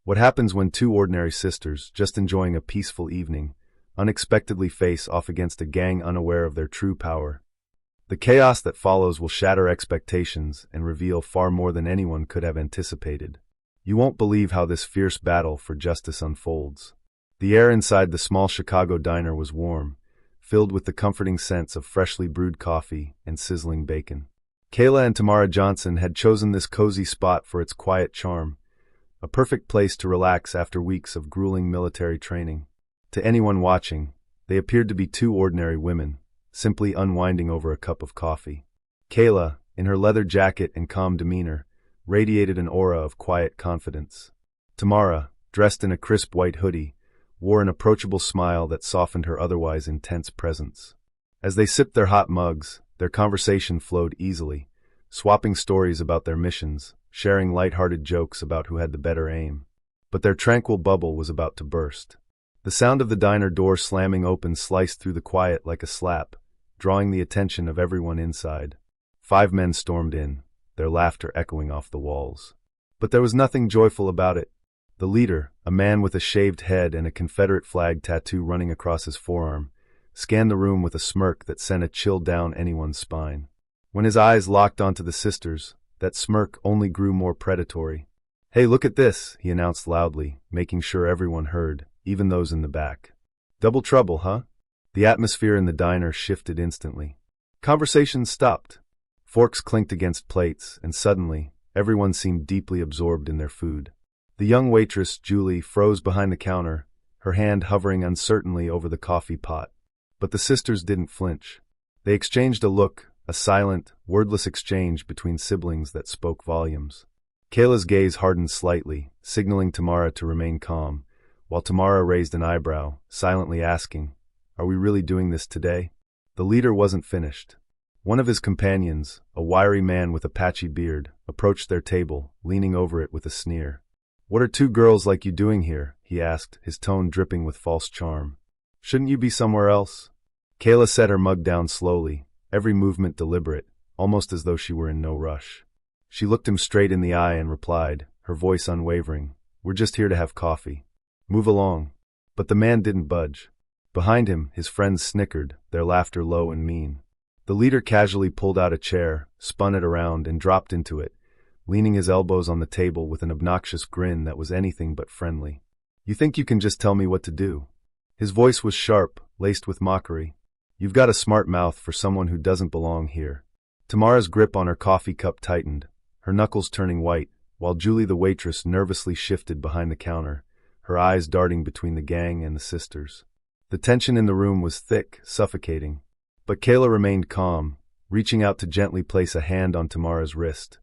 What happens when two ordinary sisters, just enjoying a peaceful evening, unexpectedly face off against a gang unaware of their true power? The chaos that follows will shatter expectations and reveal far more than anyone could have anticipated. You won't believe how this fierce battle for justice unfolds. The air inside the small Chicago diner was warm, filled with the comforting scents of freshly brewed coffee and sizzling bacon. Kayla and Tamara Johnson had chosen this cozy spot for its quiet charm, a perfect place to relax after weeks of grueling military training. To anyone watching, they appeared to be two ordinary women, simply unwinding over a cup of coffee. Kayla, in her leather jacket and calm demeanor, radiated an aura of quiet confidence. Tamara, dressed in a crisp white hoodie, wore an approachable smile that softened her otherwise intense presence. As they sipped their hot mugs, their conversation flowed easily, swapping stories about their missions, sharing light-hearted jokes about who had the better aim. But their tranquil bubble was about to burst. The sound of the diner door slamming open sliced through the quiet like a slap, drawing the attention of everyone inside. 5 men stormed in, their laughter echoing off the walls. But there was nothing joyful about it. The leader, a man with a shaved head and a Confederate flag tattoo running across his forearm, scanned the room with a smirk that sent a chill down anyone's spine. When his eyes locked onto the sisters, that smirk only grew more predatory. "Hey, look at this," he announced loudly, making sure everyone heard, even those in the back. "Double trouble, huh?" The atmosphere in the diner shifted instantly. Conversations stopped. Forks clinked against plates, and suddenly, everyone seemed deeply absorbed in their food. The young waitress, Julie, froze behind the counter, her hand hovering uncertainly over the coffee pot. But the sisters didn't flinch. They exchanged a look, a silent, wordless exchange between siblings that spoke volumes. Kayla's gaze hardened slightly, signaling Tamara to remain calm, while Tamara raised an eyebrow, silently asking, "Are we really doing this today?" The leader wasn't finished. One of his companions, a wiry man with a patchy beard, approached their table, leaning over it with a sneer. "What are two girls like you doing here?" he asked, his tone dripping with false charm. "Shouldn't you be somewhere else?" Kayla set her mug down slowly, every movement deliberate, almost as though she were in no rush. She looked him straight in the eye and replied, her voice unwavering, "We're just here to have coffee. Move along." But the man didn't budge. Behind him, his friends snickered, their laughter low and mean. The leader casually pulled out a chair, spun it around, and dropped into it, leaning his elbows on the table with an obnoxious grin that was anything but friendly. "You think you can just tell me what to do?" His voice was sharp, laced with mockery. "You've got a smart mouth for someone who doesn't belong here." Tamara's grip on her coffee cup tightened, her knuckles turning white, while Julie the waitress nervously shifted behind the counter, her eyes darting between the gang and the sisters. The tension in the room was thick, suffocating. But Kayla remained calm, reaching out to gently place a hand on Tamara's wrist,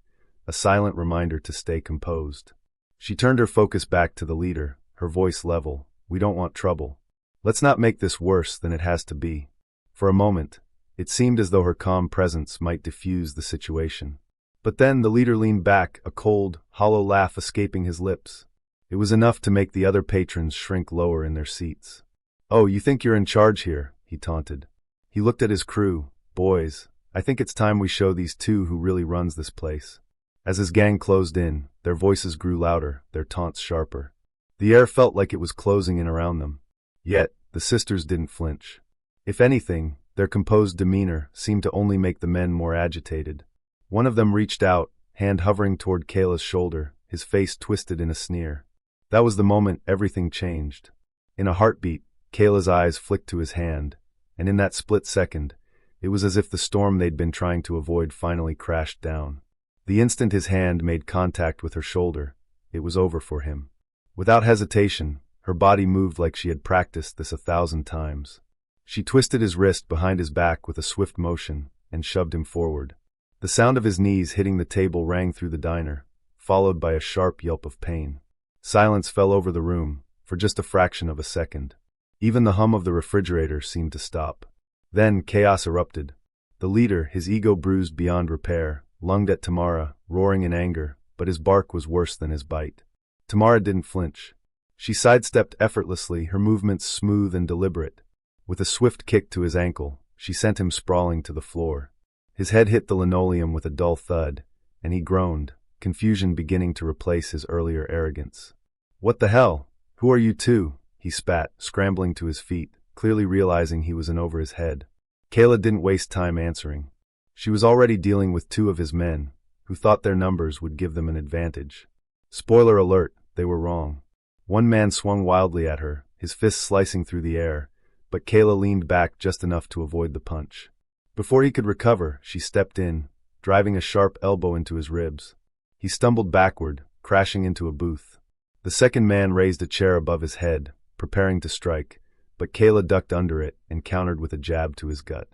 a silent reminder to stay composed. She turned her focus back to the leader, her voice level. "We don't want trouble. Let's not make this worse than it has to be." For a moment, it seemed as though her calm presence might diffuse the situation. But then the leader leaned back, a cold, hollow laugh escaping his lips. It was enough to make the other patrons shrink lower in their seats. "Oh, you think you're in charge here?" he taunted. He looked at his crew. "Boys, I think it's time we show these two who really runs this place." As his gang closed in, their voices grew louder, their taunts sharper. The air felt like it was closing in around them. Yet, the sisters didn't flinch. If anything, their composed demeanor seemed to only make the men more agitated. One of them reached out, hand hovering toward Kayla's shoulder, his face twisted in a sneer. That was the moment everything changed. In a heartbeat, Kayla's eyes flicked to his hand, and in that split second, it was as if the storm they'd been trying to avoid finally crashed down. The instant his hand made contact with her shoulder, it was over for him. Without hesitation, her body moved like she had practiced this 1,000 times. She twisted his wrist behind his back with a swift motion and shoved him forward. The sound of his knees hitting the table rang through the diner, followed by a sharp yelp of pain. Silence fell over the room, for just a fraction of a second. Even the hum of the refrigerator seemed to stop. Then chaos erupted. The leader, his ego bruised beyond repair, lunged at Tamara, roaring in anger, but his bark was worse than his bite. Tamara didn't flinch. She sidestepped effortlessly, her movements smooth and deliberate. With a swift kick to his ankle, she sent him sprawling to the floor. His head hit the linoleum with a dull thud, and he groaned, confusion beginning to replace his earlier arrogance. "What the hell? Who are you two?" he spat, scrambling to his feet, clearly realizing he was in over his head. Kayla didn't waste time answering. She was already dealing with two of his men, who thought their numbers would give them an advantage. Spoiler alert, they were wrong. One man swung wildly at her, his fists slicing through the air, but Kayla leaned back just enough to avoid the punch. Before he could recover, she stepped in, driving a sharp elbow into his ribs. He stumbled backward, crashing into a booth. The second man raised a chair above his head, preparing to strike, but Kayla ducked under it and countered with a jab to his gut.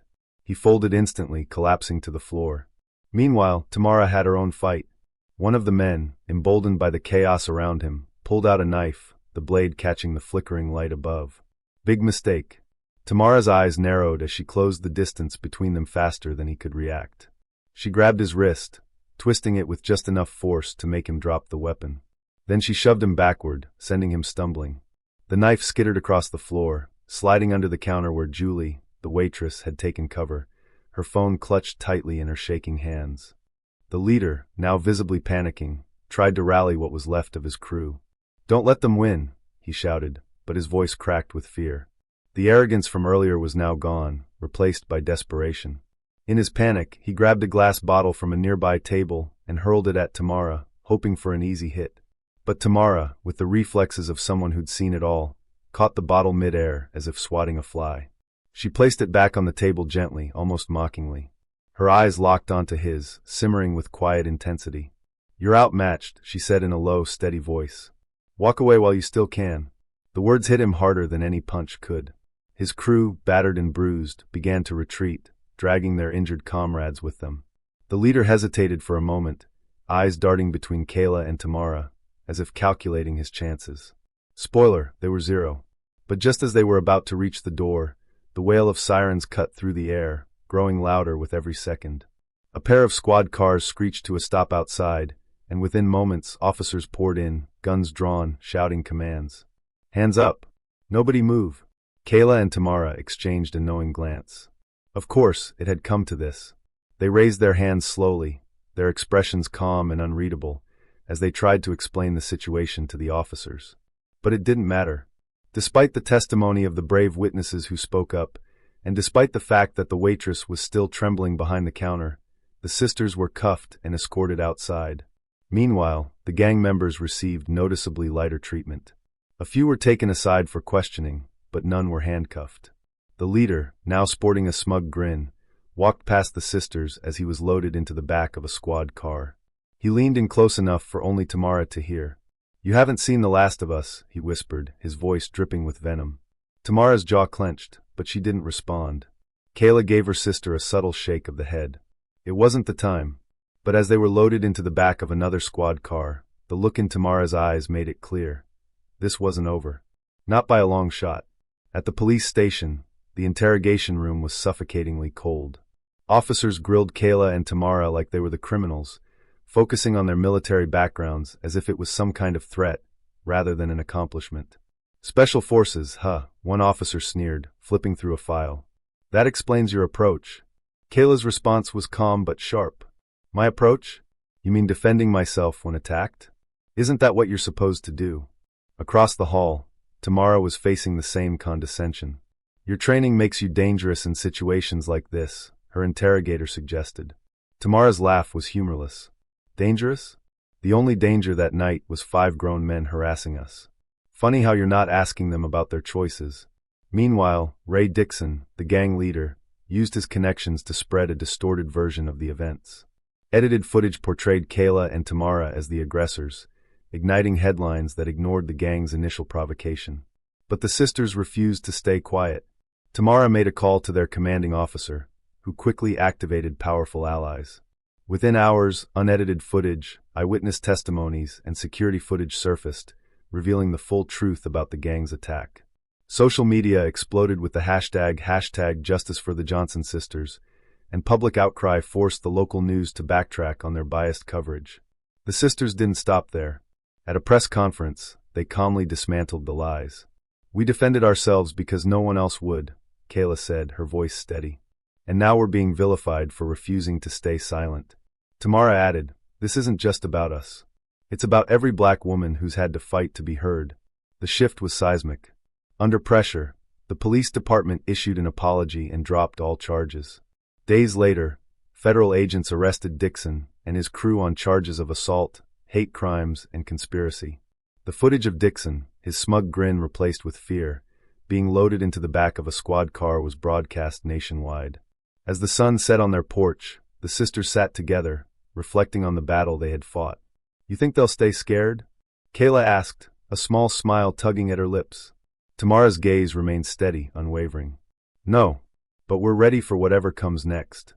He folded instantly, collapsing to the floor. Meanwhile, Tamara had her own fight. One of the men, emboldened by the chaos around him, pulled out a knife, the blade catching the flickering light above. Big mistake. Tamara's eyes narrowed as she closed the distance between them faster than he could react. She grabbed his wrist, twisting it with just enough force to make him drop the weapon. Then she shoved him backward, sending him stumbling. The knife skittered across the floor, sliding under the counter where Julie, the waitress, had taken cover, her phone clutched tightly in her shaking hands. The leader, now visibly panicking, tried to rally what was left of his crew. "Don't let them win," he shouted, but his voice cracked with fear. The arrogance from earlier was now gone, replaced by desperation. In his panic, he grabbed a glass bottle from a nearby table and hurled it at Tamara, hoping for an easy hit. But Tamara, with the reflexes of someone who'd seen it all, caught the bottle mid-air as if swatting a fly. She placed it back on the table gently, almost mockingly. Her eyes locked onto his, simmering with quiet intensity. "You're outmatched," she said in a low, steady voice. "Walk away while you still can." The words hit him harder than any punch could. His crew, battered and bruised, began to retreat, dragging their injured comrades with them. The leader hesitated for a moment, eyes darting between Kayla and Tamara, as if calculating his chances. Spoiler, they were zero. But just as they were about to reach the door, the wail of sirens cut through the air, growing louder with every second. A pair of squad cars screeched to a stop outside, and within moments officers poured in, guns drawn, shouting commands. "Hands up! Nobody move!" Kayla and Tamara exchanged a knowing glance. Of course, it had come to this. They raised their hands slowly, their expressions calm and unreadable, as they tried to explain the situation to the officers. But it didn't matter. Despite the testimony of the brave witnesses who spoke up, and despite the fact that the waitress was still trembling behind the counter, the sisters were cuffed and escorted outside. Meanwhile, the gang members received noticeably lighter treatment. A few were taken aside for questioning, but none were handcuffed. The leader, now sporting a smug grin, walked past the sisters as he was loaded into the back of a squad car. He leaned in close enough for only Tamara to hear. "You haven't seen the last of us," he whispered, his voice dripping with venom. Tamara's jaw clenched, but she didn't respond. Kayla gave her sister a subtle shake of the head. It wasn't the time. But as they were loaded into the back of another squad car, the look in Tamara's eyes made it clear. This wasn't over. Not by a long shot. At the police station, the interrogation room was suffocatingly cold. Officers grilled Kayla and Tamara like they were the criminals, focusing on their military backgrounds as if it was some kind of threat, rather than an accomplishment. "Special forces, huh?" one officer sneered, flipping through a file. "That explains your approach." Kayla's response was calm but sharp. "My approach? You mean defending myself when attacked? Isn't that what you're supposed to do?" Across the hall, Tamara was facing the same condescension. "Your training makes you dangerous in situations like this," her interrogator suggested. Tamara's laugh was humorless. "Dangerous? The only danger that night was 5 grown men harassing us. Funny how you're not asking them about their choices." Meanwhile, Ray Dixon, the gang leader, used his connections to spread a distorted version of the events. Edited footage portrayed Kayla and Tamara as the aggressors, igniting headlines that ignored the gang's initial provocation. But the sisters refused to stay quiet. Tamara made a call to their commanding officer, who quickly activated powerful allies. Within hours, unedited footage, eyewitness testimonies, and security footage surfaced, revealing the full truth about the gang's attack. Social media exploded with the hashtag Justice for the Johnson Sisters, and public outcry forced the local news to backtrack on their biased coverage. The sisters didn't stop there. At a press conference, they calmly dismantled the lies. "We defended ourselves because no one else would," Kayla said, her voice steady. "And now we're being vilified for refusing to stay silent." Tamara added, "This isn't just about us. It's about every black woman who's had to fight to be heard. The shift was seismic. Under pressure, the police department issued an apology and dropped all charges. Days later, federal agents arrested Dixon and his crew on charges of assault, hate crimes, and conspiracy. The footage of Dixon, his smug grin replaced with fear, being loaded into the back of a squad car was broadcast nationwide. As the sun set on their porch, the sisters sat together, reflecting on the battle they had fought. "You think they'll stay scared?" Kayla asked, a small smile tugging at her lips. Tamara's gaze remained steady, unwavering. "No, but we're ready for whatever comes next."